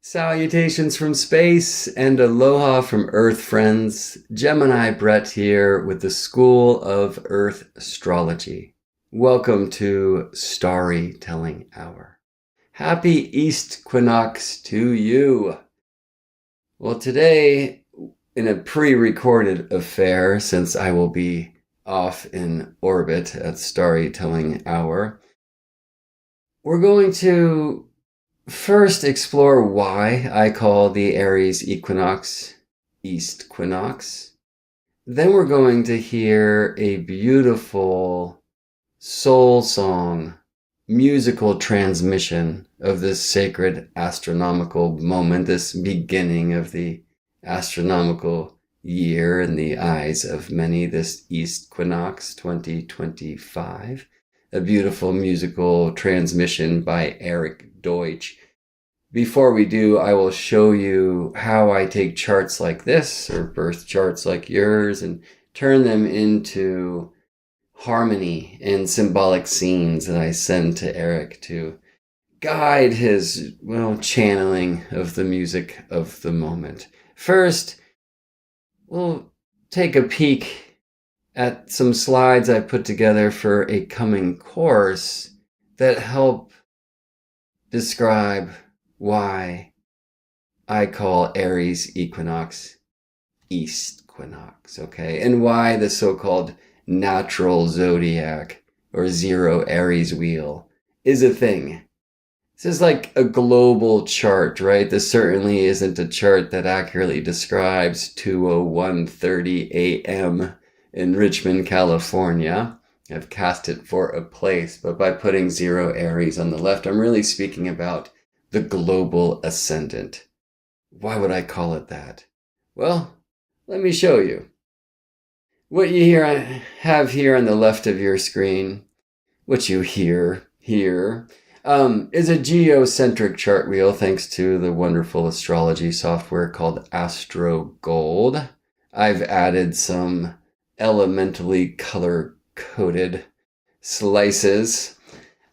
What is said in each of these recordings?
Salutations from space and aloha from Earth friends. Gemini Brett here with the School of Earth Astrology. Welcome to StarryTelling Hour. Happy Eastquinox to you. Well, today, in a pre-recorded affair, since I will be off in orbit at StarryTelling Hour, we're going to first explore why I call the Aries Equinox Eastquinox. Then we're going to hear a beautiful soul song, musical transmission of this sacred astronomical moment, this beginning of the astronomical year in the eyes of many, this Eastquinox 2025. A beautiful musical transmission by Erik Deutsch. Before we do, I will show you how I take charts like this, or birth charts like yours, and turn them into harmony and symbolic scenes that I send to Erik to guide his, channeling of the music of the moment. First, we'll take a peek at some slides I put together for a coming course that help describe why I call Aries Equinox Eastquinox, okay? And why the so-called natural zodiac or zero Aries wheel is a thing. This is like a global chart, right? This certainly isn't a chart that accurately describes 2:01:30 a.m. in Richmond, California. I've cast it for a place, but by putting zero Aries on the left, I'm really speaking about the global ascendant. Why would I call it that? Well, let me show you. What you have here on the left of your screen, what you hear here, is a geocentric chart wheel thanks to the wonderful astrology software called Astro-Gold. I've added some elementally color-coded slices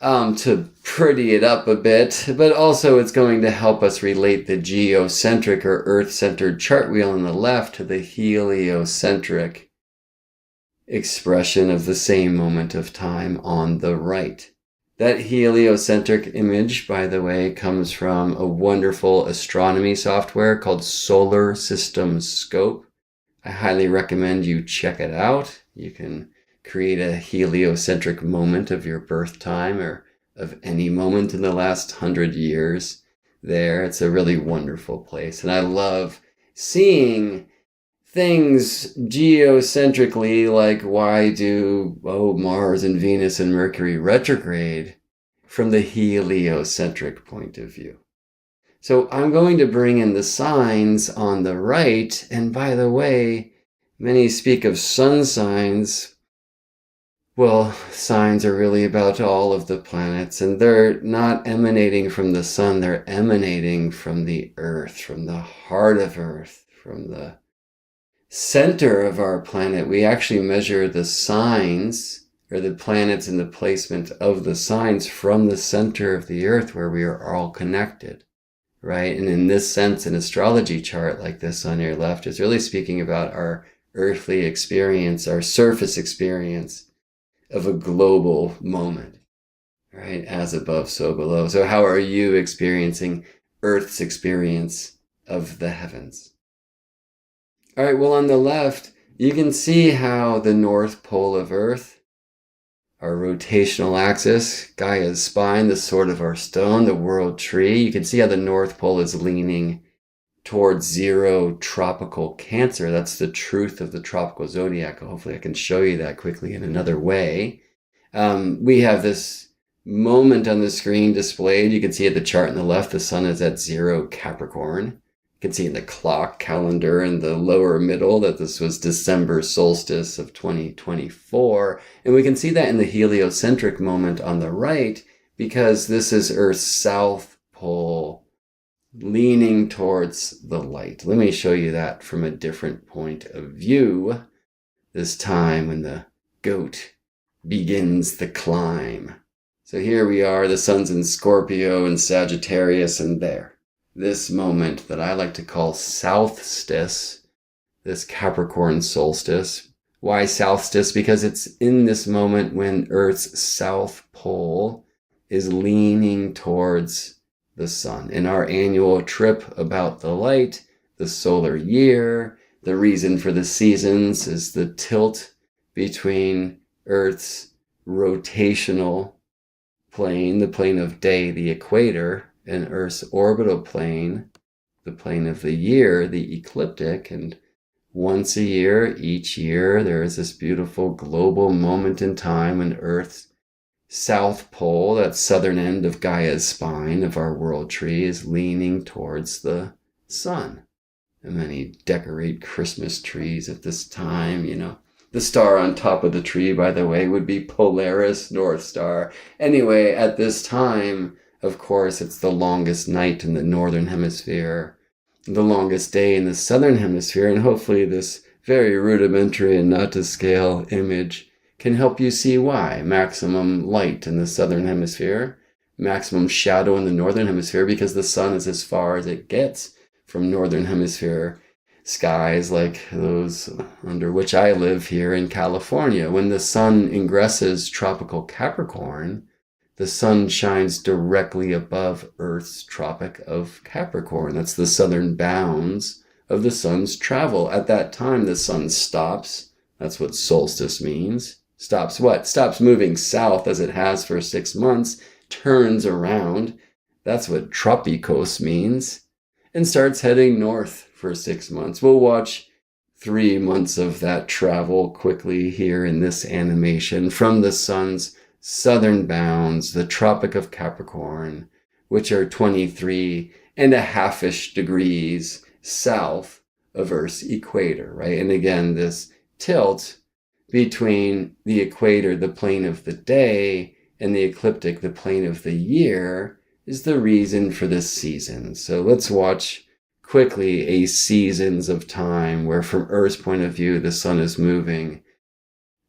to pretty it up a bit, but also it's going to help us relate the geocentric or earth-centered chart wheel on the left to the heliocentric expression of the same moment of time on the right. That heliocentric image, by the way, comes from a wonderful astronomy software called Solar System Scope. I highly recommend you check it out. You can create a heliocentric moment of your birth time or of any moment in the last 100 years there. It's a really wonderful place. And I love seeing things geocentrically, like why do Mars and Venus and Mercury retrograde from the heliocentric point of view. So I'm going to bring in the signs on the right. And by the way, many speak of sun signs. Well, signs are really about all of the planets, and they're not emanating from the sun. They're emanating from the earth, from the heart of earth, from the center of our planet. We actually measure the signs or the planets and the placement of the signs from the center of the earth, where we are all connected. Right? And in this sense, an astrology chart like this on your left is really speaking about our earthly experience, our surface experience of a global moment, right? As above, so below. So how are you experiencing Earth's experience of the heavens? All right, well, on the left, you can see how the North Pole of Earth, our rotational axis, Gaia's spine, the sword of our stone, the world tree. You can see how the North Pole is leaning towards zero tropical Cancer. That's the truth of the tropical zodiac. Hopefully I can show you that quickly in another way. We have this moment on the screen displayed. You can see at the chart on the left, the sun is at zero Capricorn. You can see in the clock calendar in the lower middle that this was December solstice of 2024. And we can see that in the heliocentric moment on the right, because this is Earth's south pole leaning towards the light. Let me show you that from a different point of view. This time when the goat begins the climb. So here we are, the sun's in Scorpio and Sagittarius, and there. this moment that I like to call Southstice, this Capricorn solstice. Why Southstice? Because it's in this moment when Earth's south pole is leaning towards the sun. In our annual trip about the light, the solar year, the reason for the seasons is the tilt between Earth's rotational plane, the plane of day, the equator, and Earth's orbital plane, the plane of the year, the ecliptic. And once a year, each year, there is this beautiful global moment in time when Earth's south pole, that southern end of Gaia's spine of our world tree, is leaning towards the sun. And many decorate Christmas trees at this time, The star on top of the tree, by the way, would be Polaris, North Star. Anyway, at this time, of course, it's the longest night in the northern hemisphere, the longest day in the southern hemisphere, and hopefully this very rudimentary and not to scale image can help you see why. Maximum light in the southern hemisphere, maximum shadow in the northern hemisphere, because the sun is as far as it gets from northern hemisphere skies like those under which I live here in California. When the sun ingresses tropical Capricorn, the sun shines directly above Earth's Tropic of Capricorn. That's the southern bounds of the sun's travel. At that time, the sun stops. That's what solstice means. Stops what? Stops moving south as it has for 6 months, turns around. That's what tropikos means. And starts heading north for 6 months. We'll watch 3 months of that travel quickly here in this animation from the sun's southern bounds, the Tropic of Capricorn, which are 23.5-ish degrees south of Earth's equator, right? And again, this tilt between the equator, the plane of the day, and the ecliptic, the plane of the year, is the reason for this season. So let's watch quickly a seasons of time where from Earth's point of view, the sun is moving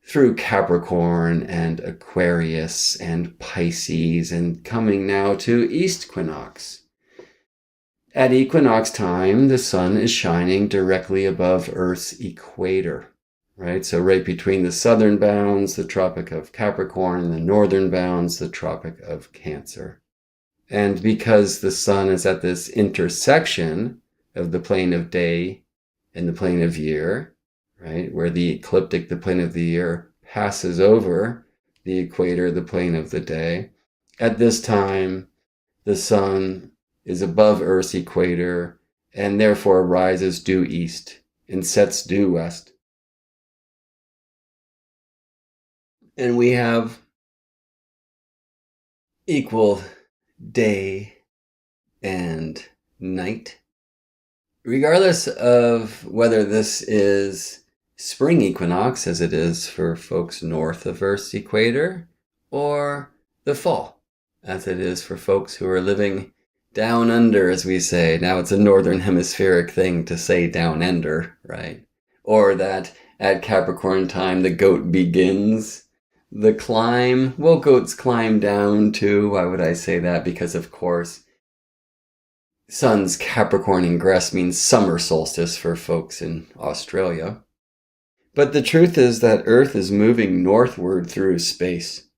through Capricorn and Aquarius and Pisces and coming now to Eastquinox. At equinox time, the sun is shining directly above Earth's equator, right? So right between the southern bounds, the Tropic of Capricorn, and the northern bounds, the Tropic of Cancer. And because the sun is at this intersection of the plane of day and the plane of year, right, where the ecliptic, the plane of the year, passes over the equator, the plane of the day, at this time, the sun is above Earth's equator and therefore rises due east and sets due west. And we have equal day and night. Regardless of whether this is spring equinox, as it is for folks north of Earth's equator, or the fall, as it is for folks who are living down under, as we say. Now it's a northern hemispheric thing to say down under, right? Or that at Capricorn time, the goat begins the climb. Well, goats climb down too. Why would I say that? Because, of course, sun's Capricorn ingress means summer solstice for folks in Australia. But the truth is that Earth is moving northward through space.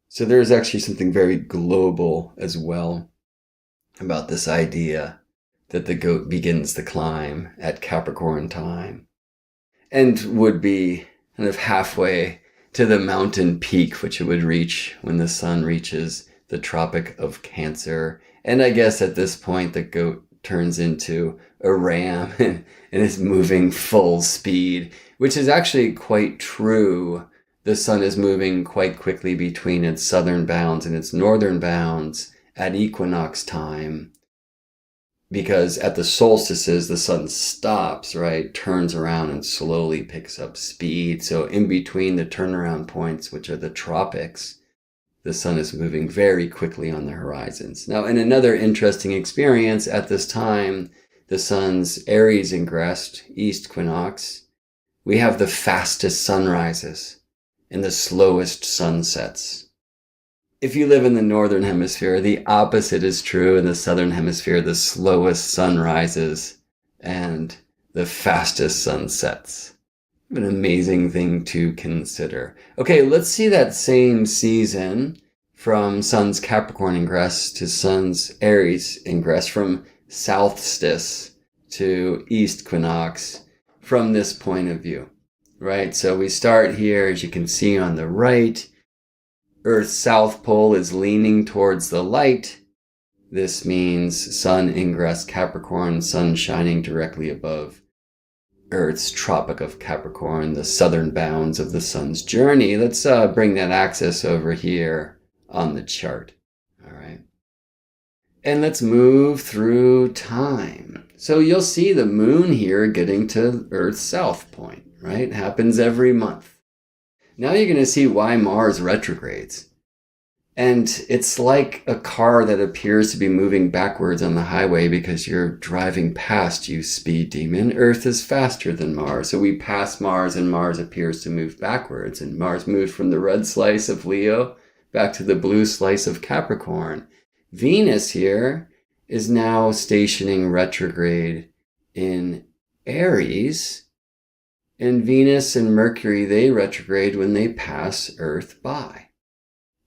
So there's actually something very global as well about this idea that the goat begins the climb at Capricorn time and would be kind of halfway to the mountain peak, which it would reach when the sun reaches the Tropic of Cancer. And I guess at this point, the goat turns into a ram and is moving full speed, which is actually quite true. The sun is moving quite quickly between its southern bounds and its northern bounds at equinox time, because at the solstices, the sun stops, right? Turns around and slowly picks up speed. So in between the turnaround points, which are the tropics, the sun is moving very quickly on the horizons. Now, in another interesting experience at this time, the sun's Aries ingress, Eastquinox, we have the fastest sunrises and the slowest sunsets. if you live in the northern hemisphere, the opposite is true. In the southern hemisphere, the slowest sun rises and the fastest sun sets. An amazing thing to consider. Okay, let's see that same season from Sun's Capricorn ingress to Sun's Aries ingress, from solstice to Eastquinox from this point of view, right? So we start here, as you can see on the right. Earth's south pole is leaning towards the light. This means Sun ingress Capricorn, Sun shining directly above Earth's Tropic of Capricorn, the southern bounds of the Sun's journey. Let's bring that axis over here on the chart. All right. And let's move through time. So you'll see the moon here getting to Earth's south point, right? Happens every month. Now you're going to see why Mars retrogrades. And it's like a car that appears to be moving backwards on the highway because you're driving past, you speed demon. Earth is faster than Mars. So we pass Mars and Mars appears to move backwards. And Mars moved from the red slice of Leo back to the blue slice of Capricorn. Venus here is now stationing retrograde in Aries. And Venus and Mercury, they retrograde when they pass Earth by.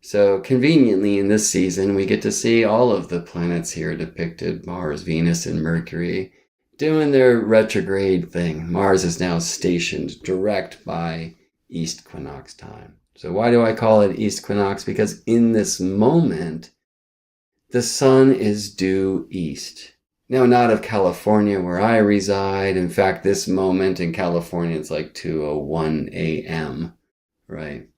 So conveniently in this season, we get to see all of the planets here depicted, Mars, Venus, and Mercury, doing their retrograde thing. Mars is now stationed direct by Eastquinox time. So why do I call it Eastquinox? Because in this moment, the sun is due east. Now, not of California where I reside. In fact, this moment in California, it's like 2:01 a.m., right?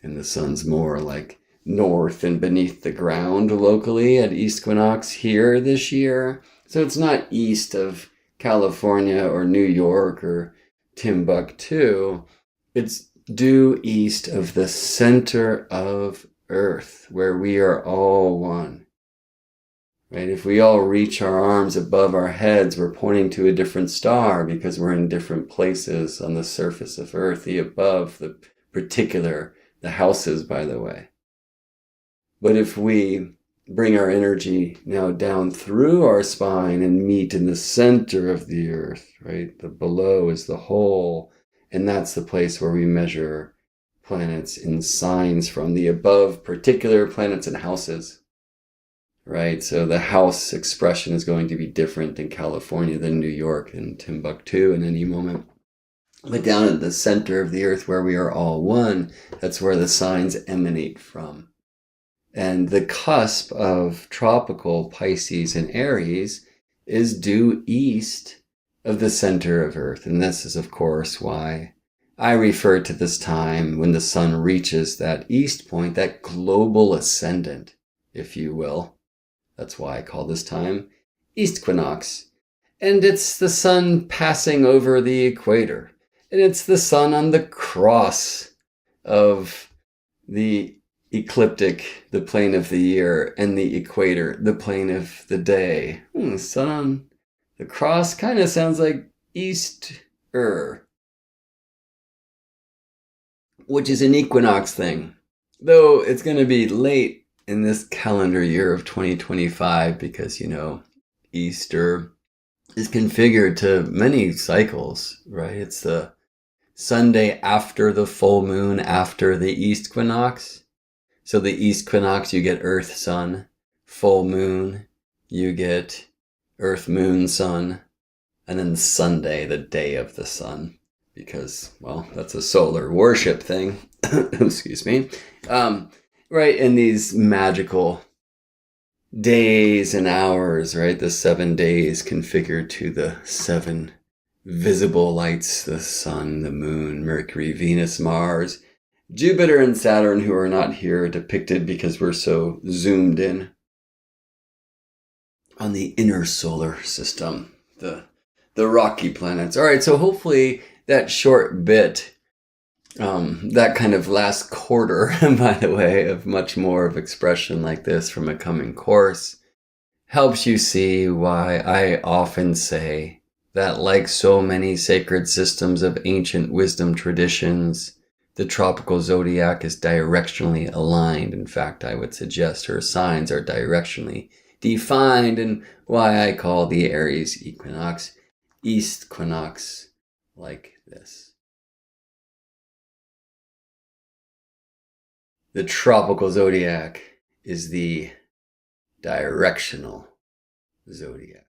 And the sun's more like north and beneath the ground locally at Eastquinox here this year. So it's not east of California or New York or Timbuktu. It's due east of the center of Earth, where we are all one. Right? If we all reach our arms above our heads, we're pointing to a different star because we're in different places on the surface of Earth, the above, the particular, the houses, by the way. But if we bring our energy now down through our spine and meet in the center of the Earth, right? The below is the whole, and that's the place where we measure planets in signs from. The above, particular planets and houses, right? So the house expression is going to be different in California than New York and Timbuktu in any moment. But down at the center of the Earth where we are all one, that's where the signs emanate from. And the cusp of tropical Pisces and Aries is due east of the center of Earth. And this is, of course, why I refer to this time when the sun reaches that east point, that global ascendant, if you will. That's why I call this time Eastquinox. And it's the sun passing over the equator. And it's the sun on the cross of the ecliptic, the plane of the year, and the equator, the plane of the day. Sun on the cross kind of sounds like Easter, which is an equinox thing. Though it's going to be late in this calendar year of 2025 because, Easter is configured to many cycles, right? It's the Sunday after the full moon, after the Eastquinox. So the Eastquinox, you get Earth, Sun. Full moon, you get Earth, Moon, Sun. And then Sunday, the day of the sun. Because, well, that's a solar worship thing. Excuse me. Right, in these magical days and hours, right? The 7 days configured to the 7 visible lights, the sun, the moon, Mercury, Venus, Mars, Jupiter and Saturn, who are not here depicted because we're so zoomed in on the inner solar system, the rocky planets. All right, so hopefully that short bit, that kind of last quarter, by the way, of much more of expression like this from a coming course, helps you see why I often say that, like so many sacred systems of ancient wisdom traditions, The tropical zodiac is directionally aligned. In fact, I would suggest her signs are directionally defined, and why I call the Aries Equinox Eastquinox like this. The tropical zodiac is the directional zodiac.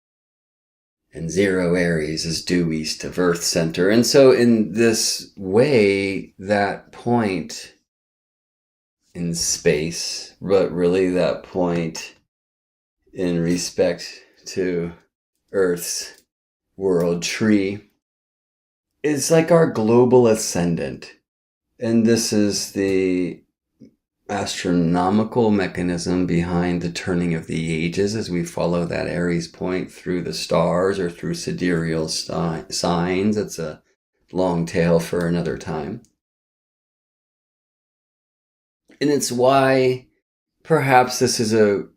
And 0 Aries is due east of Earth center. And so in this way, that point in space, but really that point in respect to Earth's world tree, is like our global ascendant. And this is the astronomical mechanism behind the turning of the ages as we follow that Aries point through the stars or through sidereal signs. It's a long tale for another time. And it's why perhaps this is a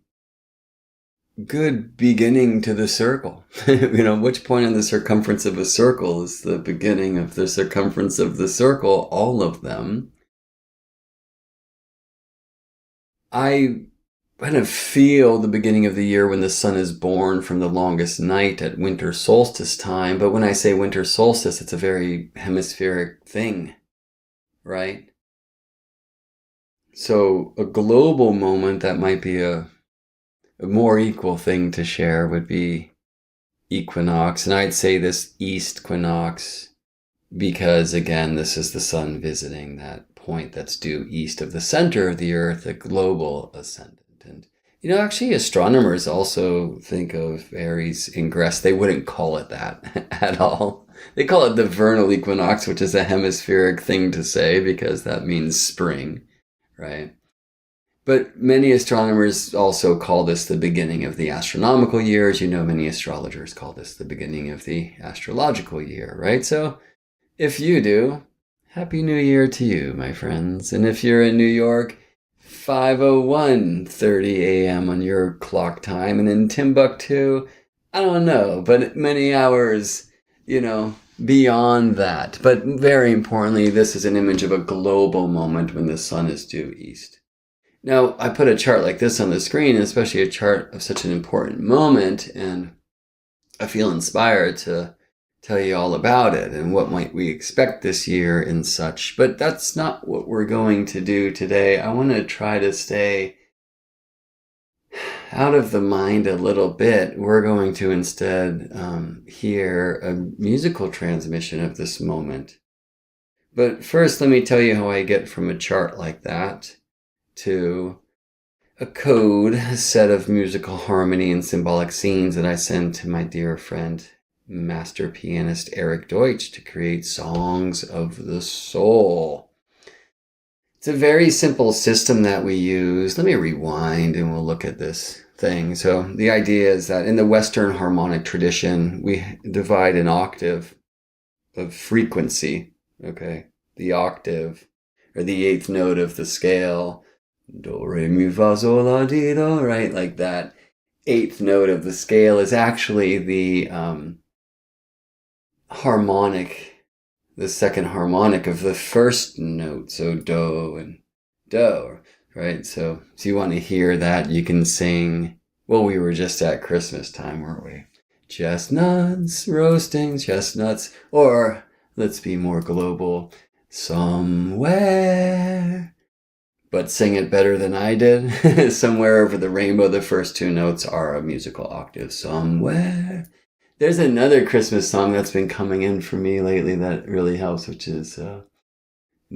good beginning to the circle. Which point on the circumference of a circle is the beginning of the circumference of the circle? All of them. I kind of feel the beginning of the year when the sun is born from the longest night at winter solstice time. But when I say winter solstice, it's a very hemispheric thing, right? So a global moment that might be a more equal thing to share would be equinox. And I'd say this Eastquinox because, again, this is the sun visiting that point that's due east of the center of the Earth, a global ascendant. And, actually astronomers also think of Aries ingress. They wouldn't call it that at all. They call it the vernal equinox, which is a hemispheric thing to say because that means spring, right? But many astronomers also call this the beginning of the astronomical year. As you know, many astrologers call this the beginning of the astrological year, right? So if you do, Happy New Year to you, my friends. And if you're in New York, 5:01:30 a.m. on your clock time. And in Timbuktu, I don't know, but many hours, beyond that. But very importantly, this is an image of a global moment when the sun is due east. Now, I put a chart like this on the screen, especially a chart of such an important moment, and I feel inspired to tell you all about it and what might we expect this year and such. But that's not what we're going to do today. I want to try to stay out of the mind a little bit. We're going to instead hear a musical transmission of this moment. But first, let me tell you how I get from a chart like that to a code, a set of musical harmony and symbolic scenes that I send to my dear friend, master pianist Erik Deutsch, to create songs of the soul. It's a very simple system that we use. Let me rewind and we'll look at this thing. So the idea is that in the Western harmonic tradition, we divide an octave of frequency, okay? The octave, or the eighth note of the scale, do, re, mi, fa, sol, la, ti, do, right? Like that eighth note of the scale is actually the harmonic, the second harmonic of the first note. So do and do, right? So if you want to hear that, you can sing, well, we were just at Christmas time, weren't we? Chestnuts, roasting chestnuts, or let's be more global, somewhere. But sing it better than I did. Somewhere over the rainbow, the first two notes are a musical octave. Somewhere. There's another Christmas song that's been coming in for me lately that really helps, which is,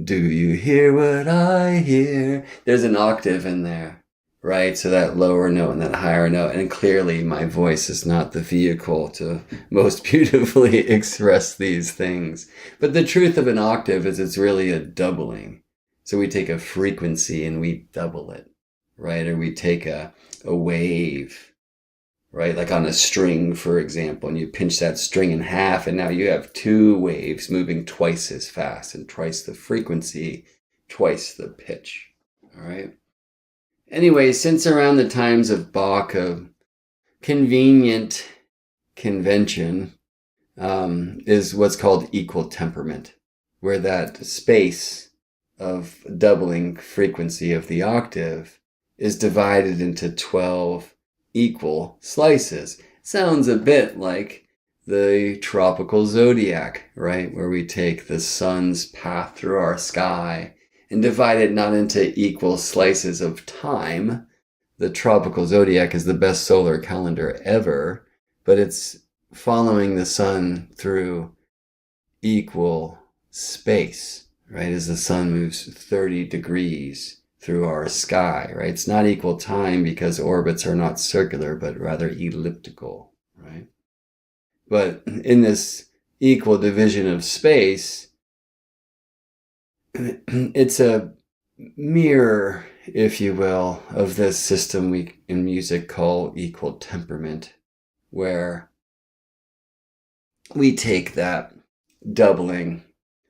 do you hear what I hear? There's an octave in there, right? So that lower note and that higher note. And clearly my voice is not the vehicle to most beautifully express these things. But the truth of an octave is it's really a doubling. So we take a frequency and we double it, right? Or we take a wave, right? Like on a string, for example, and you pinch that string in half, and now you have two waves moving twice as fast and twice the frequency, twice the pitch, all right? Anyway, since around the times of Bach, a convenient convention is what's called equal temperament, where that space of doubling frequency of the octave is divided into 12 equal slices. Sounds a bit like the tropical zodiac, right? Where we take the sun's path through our sky and divide it not into equal slices of time. The tropical zodiac is the best solar calendar ever, but it's following the sun through equal space, right? As the sun moves 30 degrees through our sky, right? It's not equal time because orbits are not circular, but rather elliptical, right? But in this equal division of space, it's a mirror, if you will, of this system we in music call equal temperament, where we take that doubling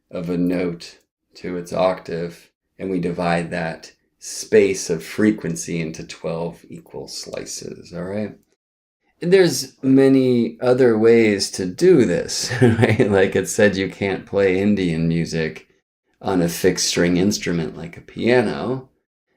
of a note to its octave and we divide that space of frequency into 12 equal slices, all right? There's many other ways to do this, right? Like it said, you can't play Indian music on a fixed string instrument like a piano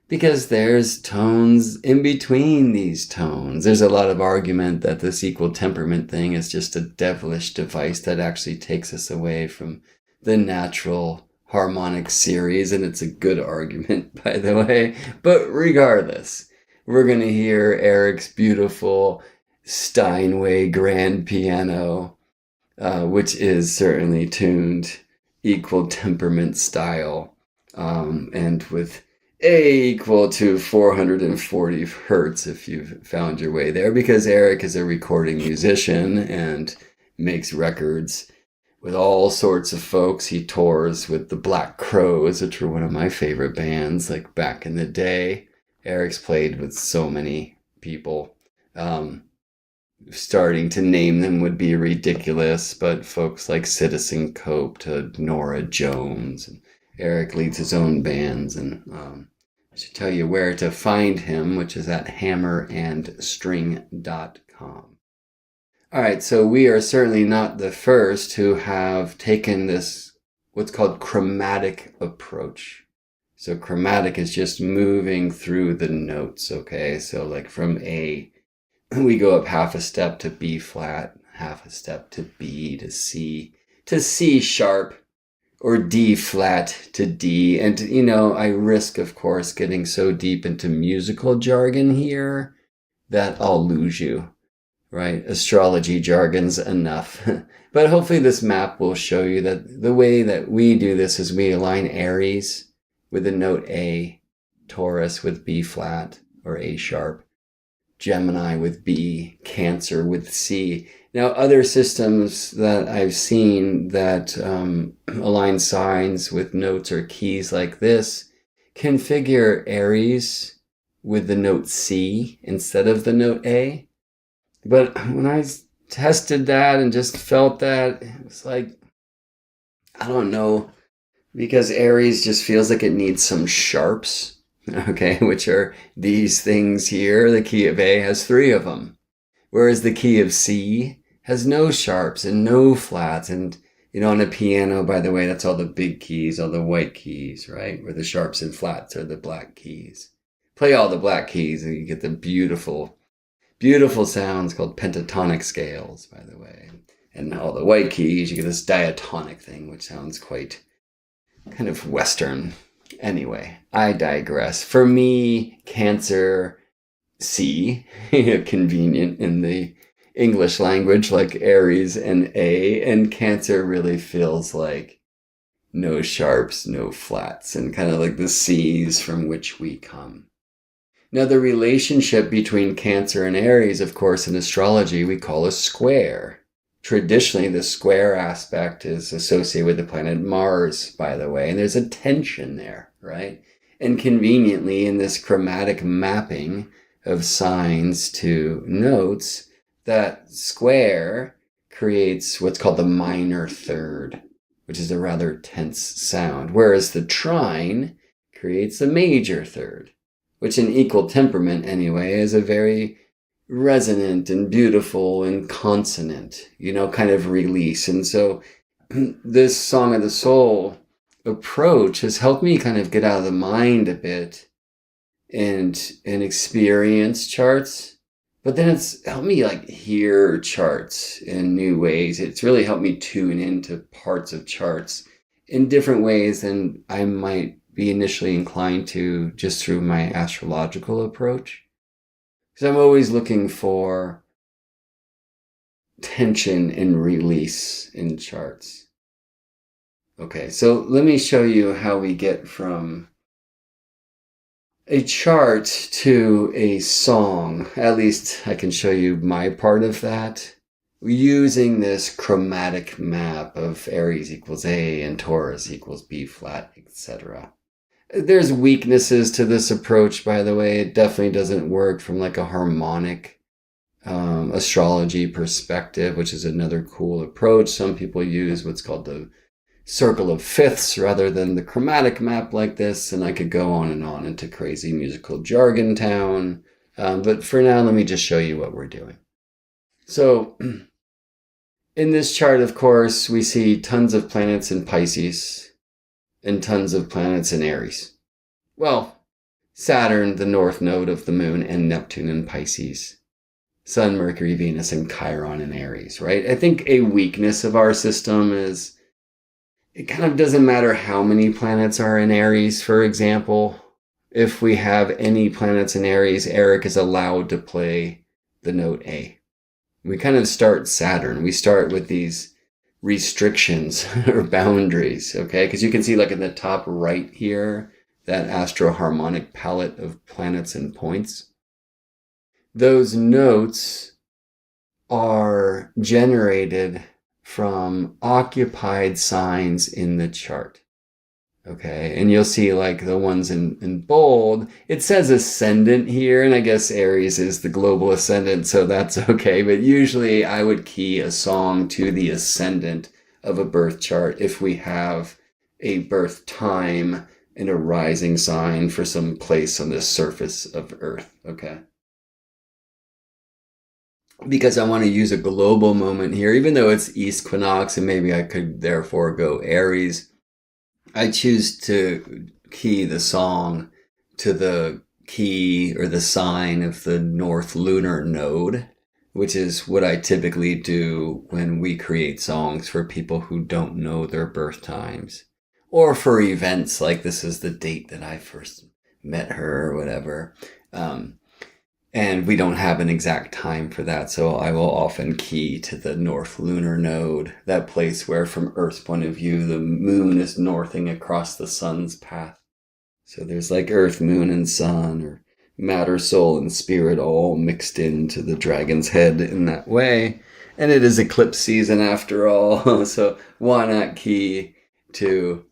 because there's tones in between these tones. There's a lot of argument that this equal temperament thing is just a devilish device that actually takes us away from the natural harmonic series, and it's a good argument, by the way. But regardless, we're going to hear Erik's beautiful Steinway grand piano, which is certainly tuned equal temperament style, and with A equal to 440 hertz if you've found your way there, because Erik is a recording musician and makes records with all sorts of folks. He tours with the Black Crowes, which were one of my favorite bands, like back in the day. Erik's played with so many people. Starting to name them would be ridiculous, but folks like Citizen Cope to Norah Jones. And Erik leads his own bands, and I should tell you where to find him, which is at hammerandstring.com. All right, so we are certainly not the first who have taken this, what's called chromatic approach. So chromatic is just moving through the notes, okay? So like from A, we go up half a step to B flat, half a step to B to C sharp, or D flat to D. And, you know, I risk, of course, getting so deep into musical jargon here that I'll lose you, right? Astrology jargon's enough. But hopefully this map will show you that the way that we do this is we align Aries with the note A, Taurus with B flat or A sharp, Gemini with B, Cancer with C. Now, other systems that I've seen that align signs with notes or keys like this configure Aries with the note C instead of the note A. But when I tested that and just felt that, it was like, I don't know, because Aries just feels like it needs some sharps. Okay, which are these things here. The key of A has 3 of them, whereas the key of C has no sharps and no flats. And, you know, on a piano, by the way, that's all the big keys, all the white keys, right? Where the sharps and flats are the black keys. Play all the black keys and you get the beautiful, beautiful sounds called pentatonic scales, by the way. And all the white keys, you get this diatonic thing, which sounds quite kind of Western. Anyway, I digress. For me, Cancer, C, convenient in the English language, like Aries and A, and Cancer really feels like no sharps, no flats, and kind of like the C's from which we come. Now, the relationship between Cancer and Aries, of course, in astrology, we call a square. Traditionally, the square aspect is associated with the planet Mars, by the way, and there's a tension there, right? And conveniently, in this chromatic mapping of signs to notes, that square creates what's called the minor third, which is a rather tense sound, whereas the trine creates a major third, which in equal temperament, anyway, is a very resonant and beautiful and consonant, you know, kind of release. And so this Song of the Soul approach has helped me kind of get out of the mind a bit and experience charts. But then it's helped me like hear charts in new ways. It's really helped me tune into parts of charts in different ways than I might be initially inclined to just through my astrological approach. Because I'm always looking for tension and release in charts. Okay, so let me show you how we get from a chart to a song. At least I can show you my part of that using this chromatic map of Aries equals A and Taurus equals B flat, etc. There's weaknesses to this approach, by the way. It definitely doesn't work from like a harmonic astrology perspective, which is another cool approach. Some people use what's called the circle of fifths rather than the chromatic map like this, and I could go on and on into crazy musical jargon town. But for now, let me just show you what we're doing. So in this chart, of course, we see tons of planets in Pisces and tons of planets in Aries. Well, Saturn, the north node of the moon, and Neptune in Pisces. Sun, Mercury, Venus, and Chiron in Aries, right? I think a weakness of our system is it kind of doesn't matter how many planets are in Aries, for example. If we have any planets in Aries, Erik is allowed to play the note A. We kind of start Saturn. We start with these restrictions or boundaries, okay? Because you can see like in the top right here, that Astro-Harmonic palette of planets and points. Those notes are generated from occupied signs in the chart. Okay, and you'll see like the ones in bold, it says ascendant here, and I guess Aries is the global ascendant, so that's okay. But usually I would key a song to the ascendant of a birth chart if we have a birth time and a rising sign for some place on the surface of Earth, okay? Because I want to use a global moment here, even though it's Eastquinox and maybe I could therefore go Aries, I choose to key the song to the key or the sign of the North Lunar Node, which is what I typically do when we create songs for people who don't know their birth times. Or for events like this is the date that I first met her or whatever. And we don't have an exact time for that, so I will often key to the North Lunar Node, that place where from Earth's point of view, the moon is northing across the sun's path. So there's like Earth, moon, and sun, or matter, soul, and spirit all mixed into the dragon's head in that way. And it is eclipse season after all, so why not key to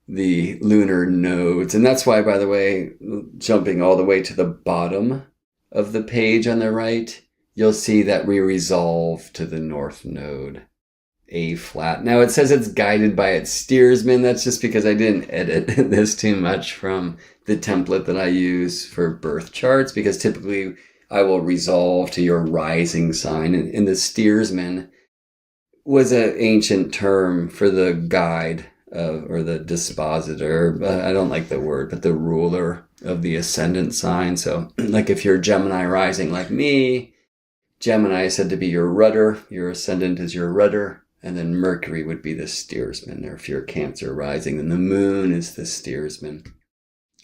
the lunar nodes? And that's why, by the way, jumping all the way to the bottom of the page on the right, you'll see that we resolve to the North Node, A flat. Now it says it's guided by its steersman. That's just because I didn't edit this too much from the template that I use for birth charts, because typically I will resolve to your rising sign. And the steersman was an ancient term for the guide or the dispositor. I don't like the word, but the ruler of the ascendant sign. So like if you're Gemini rising like me, Gemini is said to be your rudder, your ascendant is your rudder, and then Mercury would be the steersman. Or if you're Cancer rising, then the moon is the steersman,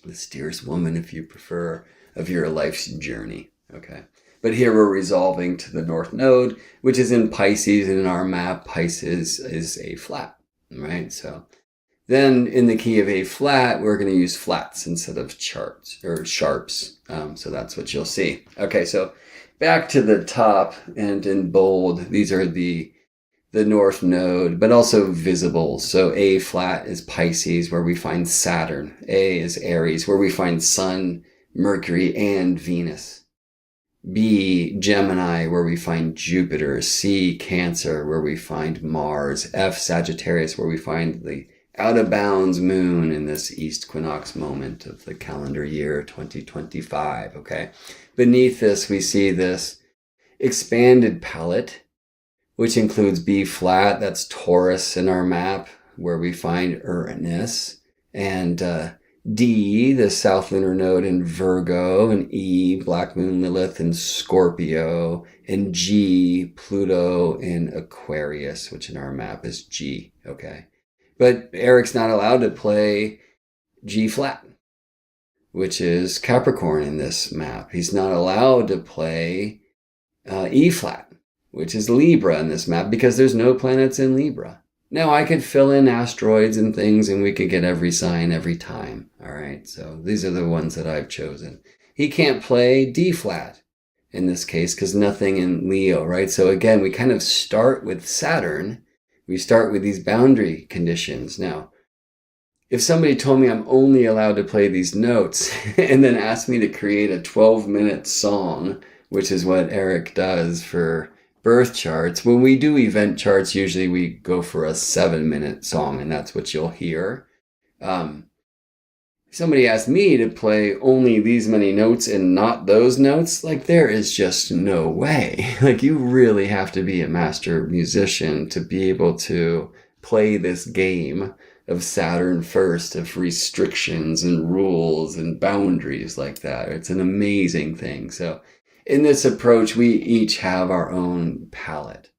the steerswoman if you prefer, of your life's journey. Okay. But here we're resolving to the North Node, which is in Pisces, and in our map, Pisces is A flat, right? So then in the key of A flat, we're going to use flats instead of charts or sharps. So that's what you'll see. Okay, so back to the top and in bold, these are the North Node, but also visible. So A flat is Pisces, where we find Saturn. A is Aries, where we find Sun, Mercury, and Venus. B, Gemini, where we find Jupiter. C, Cancer, where we find Mars. F, Sagittarius, where we find the out of bounds moon in this Eastquinox moment of the calendar year 2025, okay? Beneath this, we see this expanded palette, which includes B flat, that's Taurus in our map, where we find Uranus, and D, the South Lunar Node in Virgo, and E, Black Moon Lilith in Scorpio, and G, Pluto in Aquarius, which in our map is G, okay? But Erik's not allowed to play G flat, which is Capricorn in this map. He's not allowed to play E flat, which is Libra in this map, because there's no planets in Libra. Now, I could fill in asteroids and things, and we could get every sign every time. All right, so these are the ones that I've chosen. He can't play D flat in this case because nothing in Leo, right? So again, we kind of start with Saturn. We start with these boundary conditions. Now, if somebody told me I'm only allowed to play these notes and then asked me to create a 12-minute song, which is what Erik does for birth charts. When we do event charts, usually we go for a 7-minute song, and that's what you'll hear. If somebody asked me to play only these many notes and not those notes, like, there is just no way. Like, you really have to be a master musician to be able to play this game of Saturn first, of restrictions and rules and boundaries like that. It's an amazing thing. So in this approach, we each have our own palette,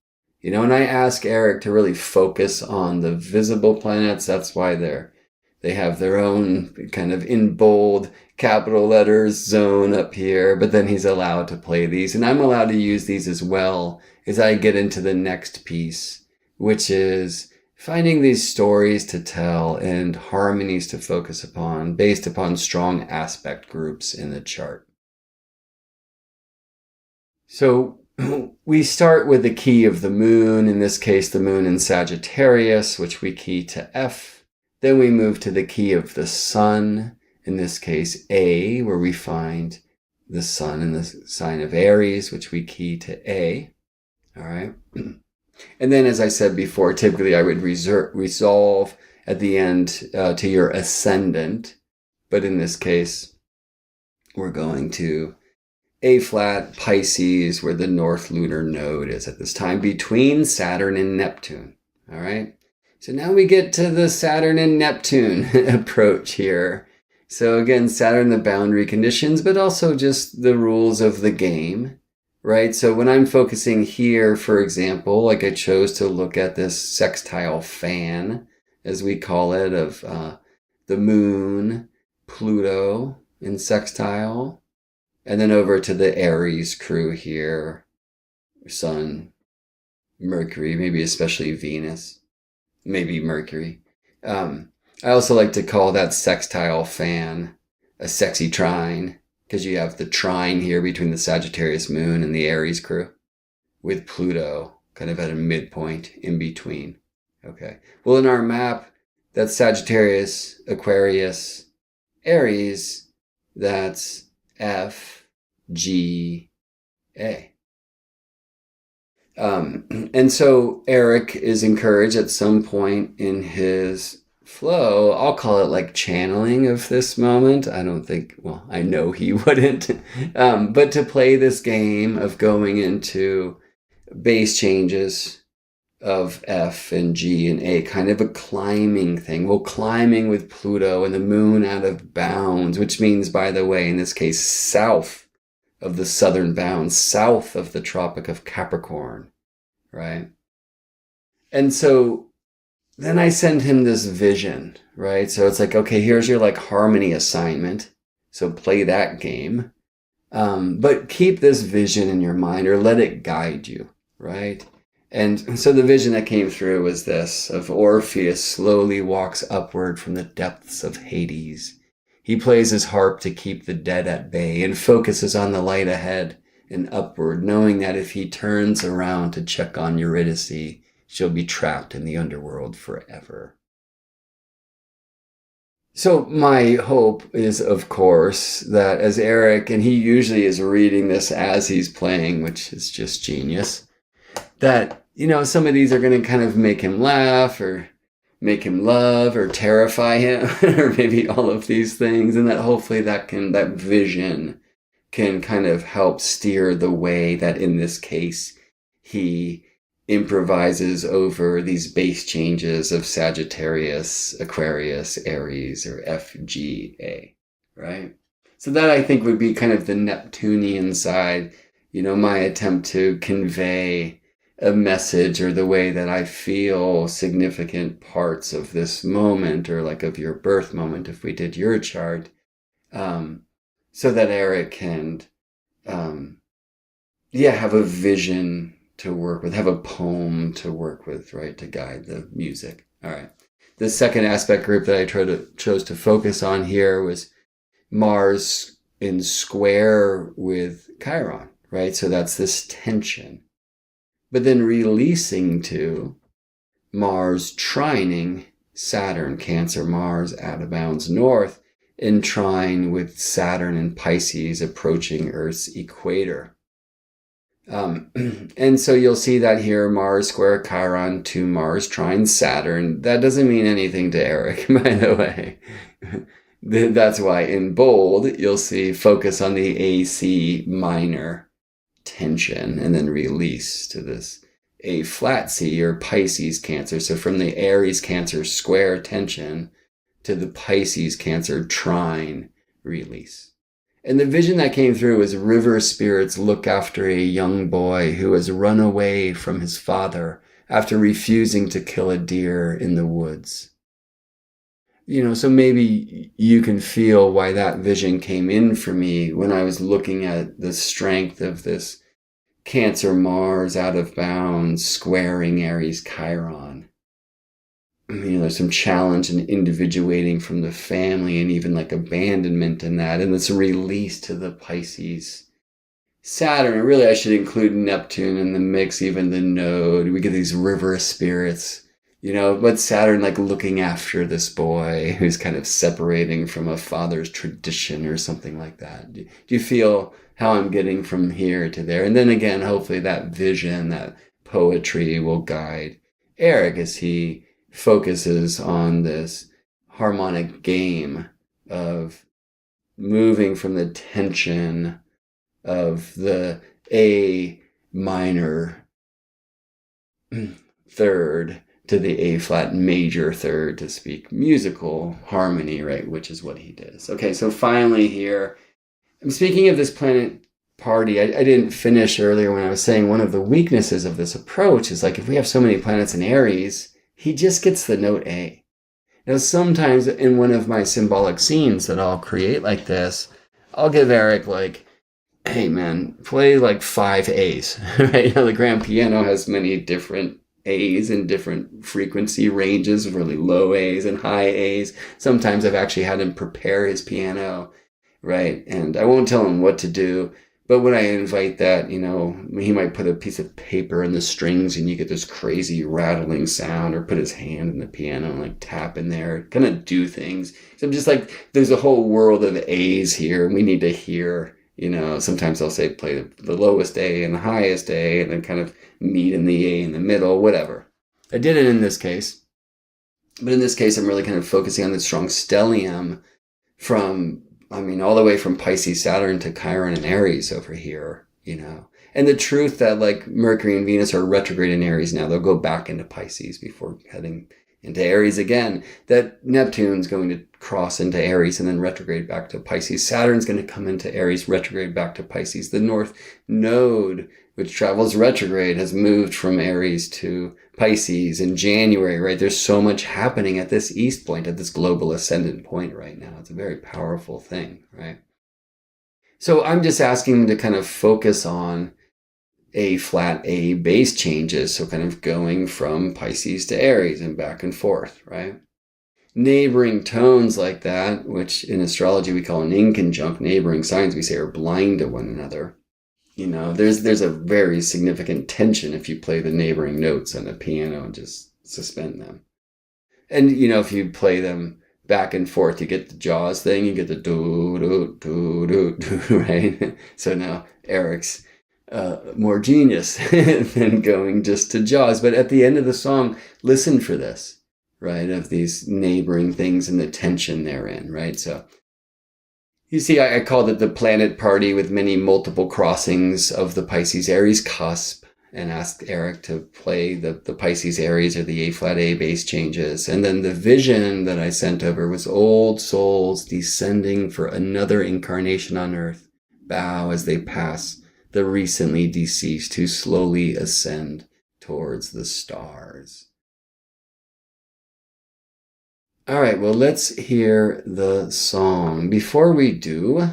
and I ask Erik to really focus on the visible planets. That's why they have their own kind of in bold capital letters zone up here, but then he's allowed to play these, and I'm allowed to use these as well as I get into the next piece, which is finding these stories to tell and harmonies to focus upon based upon strong aspect groups in the chart. So we start with the key of the moon, in this case, the moon in Sagittarius, which we key to F. Then we move to the key of the sun, in this case, A, where we find the sun in the sign of Aries, which we key to A. All right. And then, as I said before, typically I would resolve at the end to your ascendant. But in this case, we're going to A flat, Pisces, where the North Lunar Node is at this time, between Saturn and Neptune. All right. So now we get to the Saturn and Neptune approach here. So again, Saturn, the boundary conditions, but also just the rules of the game, right? So when I'm focusing here, for example, like I chose to look at this sextile fan, as we call it, of the moon, Pluto in sextile, and then over to the Aries crew here, Sun, Mercury, maybe especially Venus, maybe Mercury. I also like to call that sextile fan a sexy trine, because you have the trine here between the Sagittarius moon and the Aries crew, with Pluto kind of at a midpoint in between. Okay. Well, in our map, that's Sagittarius, Aquarius, Aries, that's F, G, A. And so Erik is encouraged at some point in his flow, I'll call it like channeling of this moment. I don't think, well, I know he wouldn't, but to play this game of going into base changes of F and G and A, kind of a climbing thing. Well, climbing with Pluto and the moon out of bounds, which means, by the way, in this case, south of the southern bounds, south of the Tropic of Capricorn, right? And so then I send him this vision, right? So it's like, okay, here's your like harmony assignment. So play that game. But keep this vision in your mind, or let it guide you, right? And so the vision that came through was this, of Orpheus slowly walks upward from the depths of Hades. He plays his harp to keep the dead at bay and focuses on the light ahead and upward, knowing that if he turns around to check on Eurydice, she'll be trapped in the underworld forever. So my hope is, of course, that as Erik, and he usually is reading this as he's playing, which is just genius, that, you know, some of these are going to kind of make him laugh or make him love or terrify him or maybe all of these things. And that hopefully that vision can kind of help steer the way that in this case he improvises over these base changes of Sagittarius, Aquarius, Aries, or FGA, right? So that I think would be kind of the Neptunian side, my attempt to convey a message or the way that I feel significant parts of this moment, or like of your birth moment, if we did your chart, so that Erik can, have a vision to work with, have a poem to work with, right, to guide the music. All right. The second aspect group that I chose to focus on here was Mars in square with Chiron, right? So that's this tension. But then releasing to Mars trining Saturn, Cancer, Mars out of bounds north, in trine with Saturn and Pisces approaching Earth's equator. And so you'll see that here, Mars square Chiron to Mars trine Saturn. That doesn't mean anything to Erik, by the way. That's why in bold, you'll see focus on the AC minor tension and then release to this A flat C or Pisces Cancer. So from the Aries Cancer square tension to the Pisces Cancer trine release. And the vision that came through was river spirits look after a young boy who has run away from his father after refusing to kill a deer in the woods. So maybe you can feel why that vision came in for me when I was looking at the strength of this Cancer Mars out of bounds squaring Aries Chiron. There's some challenge and individuating from the family and even like abandonment in that. And this release to the Pisces Saturn. And really, I should include Neptune in the mix, even the node. We get these river spirits, but Saturn like looking after this boy who's kind of separating from a father's tradition or something like that. Do you feel how I'm getting from here to there? And then again, hopefully that vision, that poetry will guide Erik as he focuses on this harmonic game of moving from the tension of the A minor third to the A flat major third, to speak musical harmony, right? Which is what he does. Okay, so finally here, I'm speaking of this planet party. I didn't finish earlier when I was saying one of the weaknesses of this approach is like if we have so many planets in Aries, he just gets the note A. Now, sometimes in one of my symbolic scenes that I'll create like this, I'll give Erik like, hey man, play like 5 A's, right? The grand piano has many different A's and different frequency ranges, really low A's and high A's. Sometimes I've actually had him prepare his piano, right? And I won't tell him what to do. But when I invite that, he might put a piece of paper in the strings and you get this crazy rattling sound, or put his hand in the piano and like tap in there, kind of do things. So I'm just like, there's a whole world of A's here and we need to hear, sometimes I'll say play the lowest A and the highest A and then kind of meet in the A in the middle, whatever. I did it in this case. But in this case, I'm really kind of focusing on the strong stellium from all the way from Pisces, Saturn to Chiron and Aries over here, And the truth that like Mercury and Venus are retrograde in Aries now, they'll go back into Pisces before heading into Aries again. That Neptune's going to cross into Aries and then retrograde back to Pisces. Saturn's going to come into Aries, retrograde back to Pisces. The North Node, which travels retrograde, has moved from Aries to Pisces in January, right? There's so much happening at this east point, at this global ascendant point right now. It's a very powerful thing, right? So I'm just asking him to kind of focus on A flat A base changes. So kind of going from Pisces to Aries and back and forth, right? Neighboring tones like that, which in astrology we call an inconjunct, neighboring signs we say are blind to one another. There's a very significant tension if you play the neighboring notes on the piano and just suspend them. And, if you play them back and forth, you get the Jaws thing, you get the do, do, do, do, do, right? So now Erik's more genius than going just to Jaws. But at the end of the song, listen for this, right? Of these neighboring things and the tension therein, right? So you see, I called it the planet party with many multiple crossings of the Pisces Aries cusp. and asked Erik to play the Pisces Aries or the A flat A bass changes. And then the vision that I sent over was old souls descending for another incarnation on earth, bow as they pass the recently deceased who slowly ascend towards the stars. All right, well, let's hear the song. Before we do,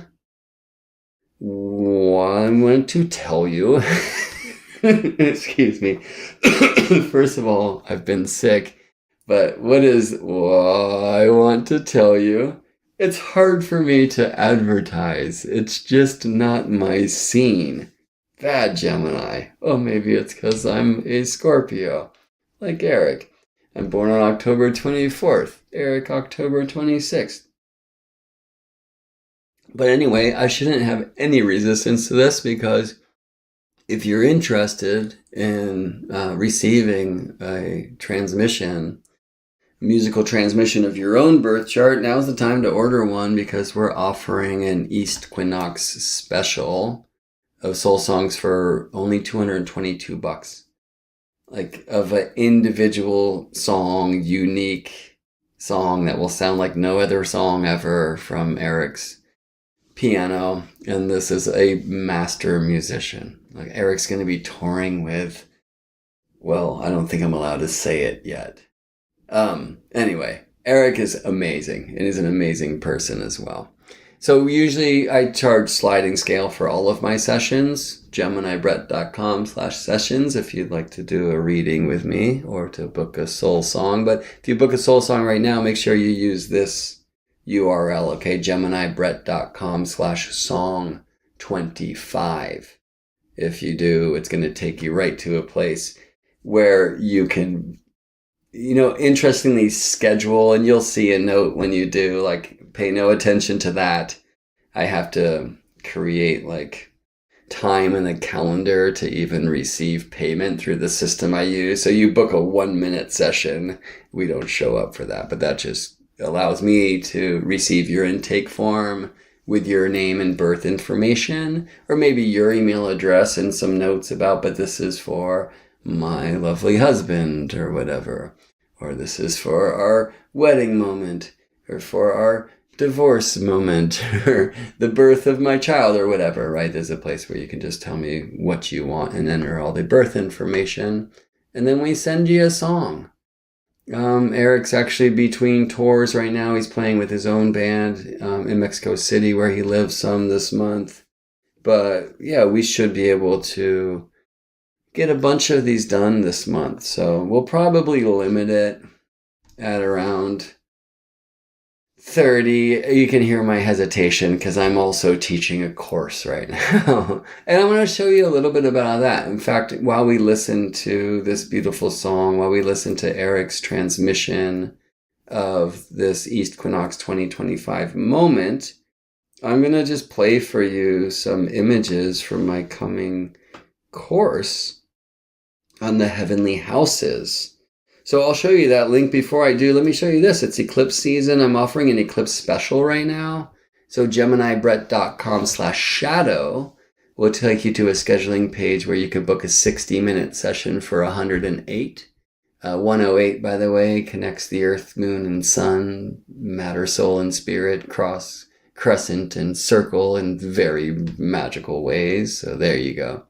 I want to tell you, excuse me, first of all, I've been sick, but what I want to tell you? It's hard for me to advertise. It's just not my scene. Bad Gemini. Oh, maybe it's because I'm a Scorpio, like Erik. I'm born on October 24th. Erik, October 26th. But anyway, I shouldn't have any resistance to this, because if you're interested in receiving a musical transmission of your own birth chart, now's the time to order one, because we're offering an Eastquinox special of soul songs for only $222. Like, of an individual song, unique song that will sound like no other song ever from Erik's piano. And this is a master musician. Like, Erik's going to be touring with, well, I don't think I'm allowed to say it yet. Anyway, Erik is amazing, and he's an amazing person as well. So usually I charge sliding scale for all of my sessions, GeminiBrett.com/sessions, if you'd like to do a reading with me or to book a soul song. But if you book a soul song right now, make sure you use this URL, okay? GeminiBrett.com/song25. If you do, it's going to take you right to a place where you can, interestingly schedule, and you'll see a note when you do, like, pay no attention to that. I have to create time in the calendar to even receive payment through the system I use. So you book a 1-minute session, we don't show up for that, but that just allows me to receive your intake form with your name and birth information, or maybe your email address and some notes about, but this is for my lovely husband or whatever, or this is for our wedding moment, or for our divorce moment, or the birth of my child, or whatever, right? There's a place where you can just tell me what you want and enter all the birth information, and then we send you a song. Erik's actually between tours right now. He's playing with his own band in Mexico City, where he lives, some this month. But yeah, we should be able to get a bunch of these done this month. So we'll probably limit it at around 30. You can hear my hesitation because I'm also teaching a course right now. And I want to show you a little bit about that. In fact, while we listen to this beautiful song, while we listen to Erik's transmission of this Eastquinox 2025 moment, I'm going to just play for you some images from my coming course on the heavenly houses. So I'll show you that link. Before I do, let me show you this. It's eclipse season. I'm offering an eclipse special right now. So GeminiBrett.com/shadow will take you to a scheduling page where you can book a 60-minute session for 108. 108, by the way, connects the earth, moon, and sun, matter, soul, and spirit, crescent, and circle in very magical ways. So there you go.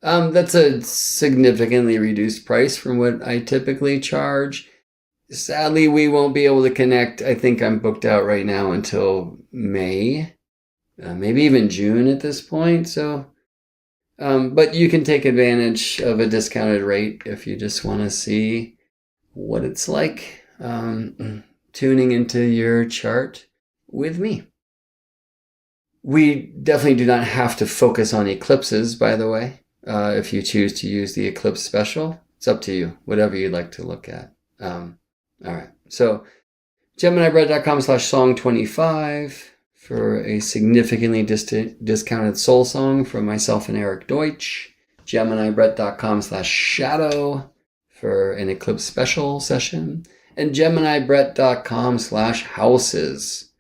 That's a significantly reduced price from what I typically charge. Sadly, we won't be able to connect. I think I'm booked out right now until May, maybe even June at this point. So, but you can take advantage of a discounted rate if you just want to see what it's like tuning into your chart with me. We definitely do not have to focus on eclipses, by the way. If you choose to use the eclipse special, it's up to you, whatever you'd like to look at. All right. So GeminiBrett.com/song25 for a significantly discounted soul song from myself and Erik Deutsch. GeminiBrett.com/shadow for an eclipse special session. And GeminiBrett.com/houses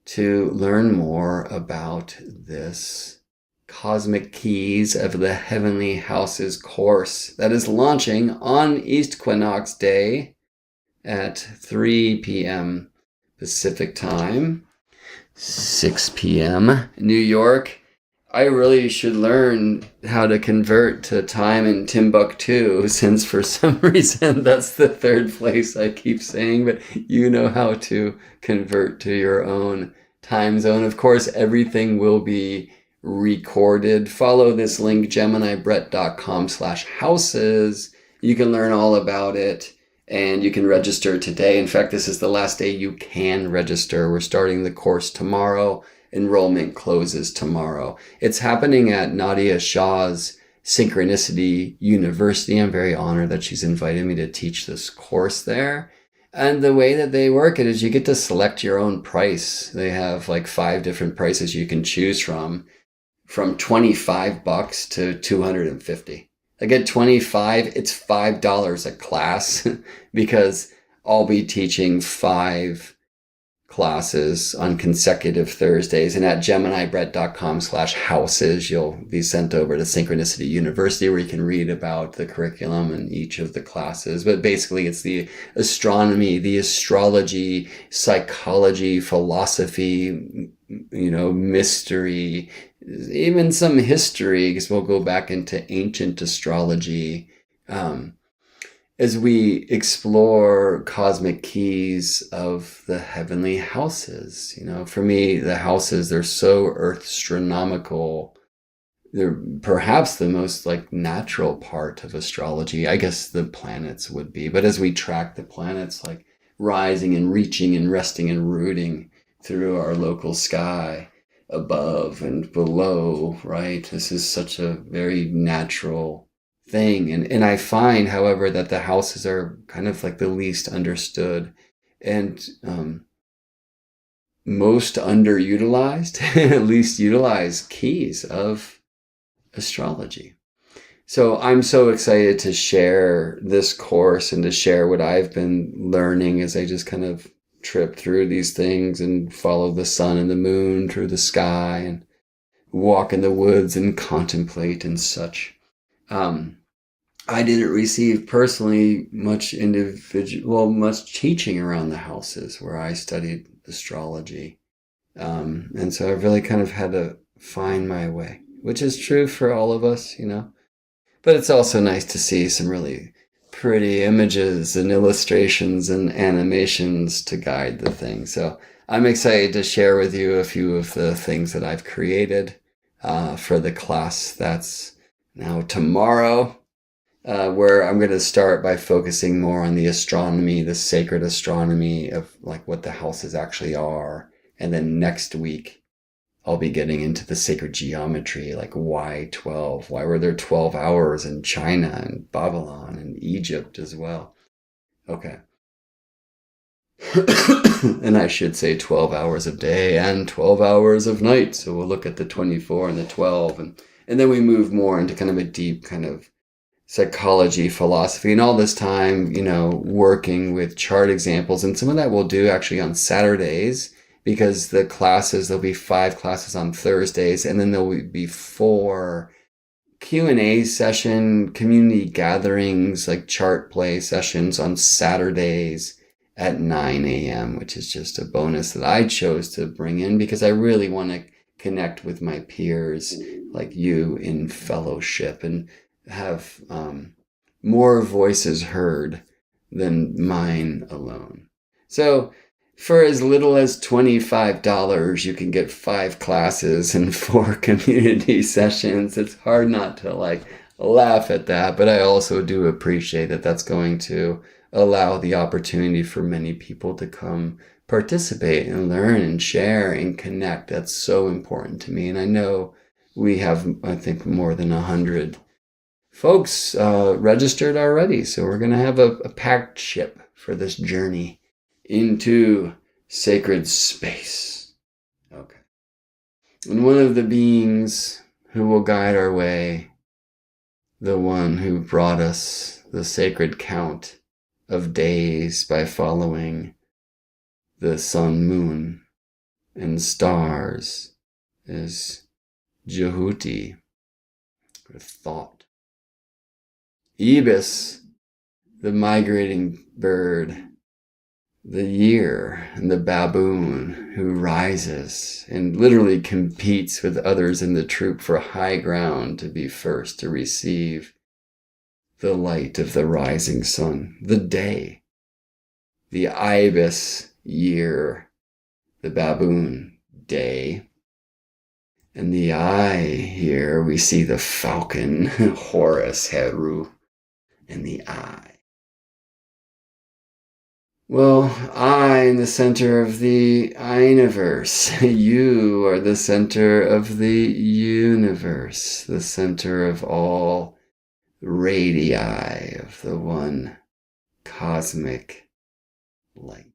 to learn more about this Cosmic Keys of the Heavenly Houses course that is launching on Eastquinox Day at 3 p.m. Pacific Time, 6 p.m. New York. I really should learn how to convert to time in Timbuktu, since for some reason that's the third place I keep saying, but you know how to convert to your own time zone. Of course, everything will be recorded. Follow this link, geminibrett.com/houses. You can learn all about it and you can register today. In fact, this is the last day you can register. We're starting the course tomorrow. Enrollment closes tomorrow. It's happening at Nadia Shah's Synchronicity University. I'm very honored that she's invited me to teach this course there. And the way that they work it is you get to select your own price. They have like 5 different prices you can choose from $25 to $250. Like at 25, it's $5 a class because I'll be teaching 5 classes on consecutive Thursdays. And at geminibrett.com/houses, you'll be sent over to Synchronicity University where you can read about the curriculum and each of the classes. But basically it's the astronomy, the astrology, psychology, philosophy, mystery, even some history, because we'll go back into ancient astrology, as we explore cosmic keys of the heavenly houses. For me, the houses, they're so earth-astronomical. They're perhaps the most natural part of astrology. I guess the planets would be. But as we track the planets, rising and reaching and resting and rooting through our local sky, above and below, right? This is such a very natural thing. And I find, however, that the houses are kind of the least understood and most underutilized, least utilized keys of astrology. So I'm so excited to share this course and to share what I've been learning as I just kind of trip through these things and follow the sun and the moon through the sky and walk in the woods and contemplate and such. I didn't receive personally much teaching around the houses where I studied astrology. And so I've really kind of had to find my way, which is true for all of us, But it's also nice to see some really pretty images and illustrations and animations to guide the thing. So I'm excited to share with you a few of the things that I've created for the class that's now tomorrow, where I'm going to start by focusing more on the astronomy, the sacred astronomy of what the houses actually are. And then next week, I'll be getting into the sacred geometry, why 12? Why were there 12 hours in China and Babylon and Egypt as well? Okay. And I should say 12 hours of day and 12 hours of night. So we'll look at the 24 and the 12. And then we move more into kind of a deep kind of psychology, philosophy, and all this time, working with chart examples. And some of that we'll do actually on Saturdays, because there'll be 5 classes on Thursdays, and then there'll be 4 Q&A session, community gatherings, chart play sessions on Saturdays at 9 a.m., which is just a bonus that I chose to bring in because I really want to connect with my peers like you in fellowship and have more voices heard than mine alone. So for as little as $25, you can get 5 classes and 4 community sessions. It's hard not to laugh at that, but I also do appreciate that that's going to allow the opportunity for many people to come participate and learn and share and connect. That's so important to me. And I know we have, I think, more than 100 folks registered already. So we're going to have a packed ship for this journey into sacred space. Okay. And one of the beings who will guide our way, the one who brought us the sacred count of days by following the sun, moon, and stars, is Jehuti, or thought. Ibis, the migrating bird. The year, and the baboon who rises and literally competes with others in the troop for high ground to be first to receive the light of the rising sun, the day. The ibis, year, the baboon, day. And the eye here, we see the falcon, Horus, Heru, and the eye. Well, I in the center of the universe. You are the center of the universe, the center of all radii of the one cosmic light.